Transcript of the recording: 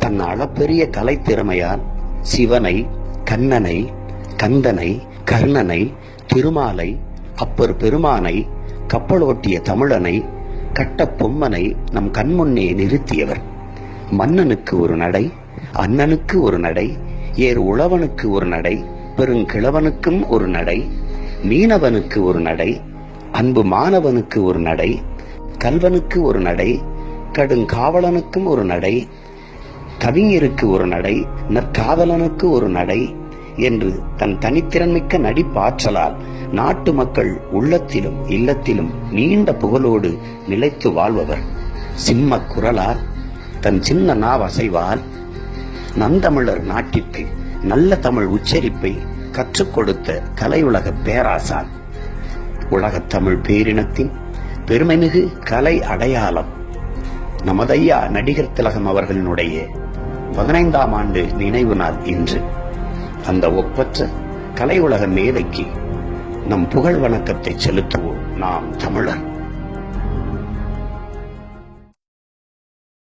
தன் அளப்பெரிய கலைத்திறமையால் சிவனை, கண்ணனை, கந்தனை, கர்ணனை, திருமாலை, அப்பர் பெருமானை, கப்பலோட்டிய தமிழனை, கட்ட பொம்மனை நம் கண்முன்னே நிறுத்தியவர். மன்னனுக்கு ஒரு நடை, அண்ணனுக்கு ஒரு நடை, ஏர் உழவனுக்கு ஒரு நடை, பெருங்கிழவனுக்கும் ஒரு நடை, மீனவனுக்கு ஒரு நடை, அன்பு மாணவனுக்கு ஒரு நடை, கல்வனுக்கு ஒரு நடை, கடுங்காவலனுக்கும் ஒரு நடை, கவிஞருக்கு ஒரு நடை, நற்காதலனுக்கு ஒரு நடை என்று தன் தனித்திறன்மிக்க நடிப்பாற்றலால் நாட்டு மக்கள் உள்ளத்திலும் இல்லத்திலும் நீண்ட புகழோடு நிலைத்து வாழ்பவர். சிம்ம குரலால், தன் சின்ன நாவசைவால் நந்தமிழர் நாட்டிற்கு நல்ல தமிழ் உச்சரிப்பை கற்றுக் கொடுத்த கலையுலக பேராசான். உலகத் தமிழ் பேரினத்தின் பெருமைமிகு கலை அடையாளம் நமதையா நடிகர் திலகம் அவர்களினுடைய 15ஆம் ஆண்டு நினைவு நாள் இன்று. அந்த ஒப்பற்ற கலை உலக மேதைக்கு நம் புகழ் வணக்கத்தை செலுத்துவோம் நாம் தமிழர்.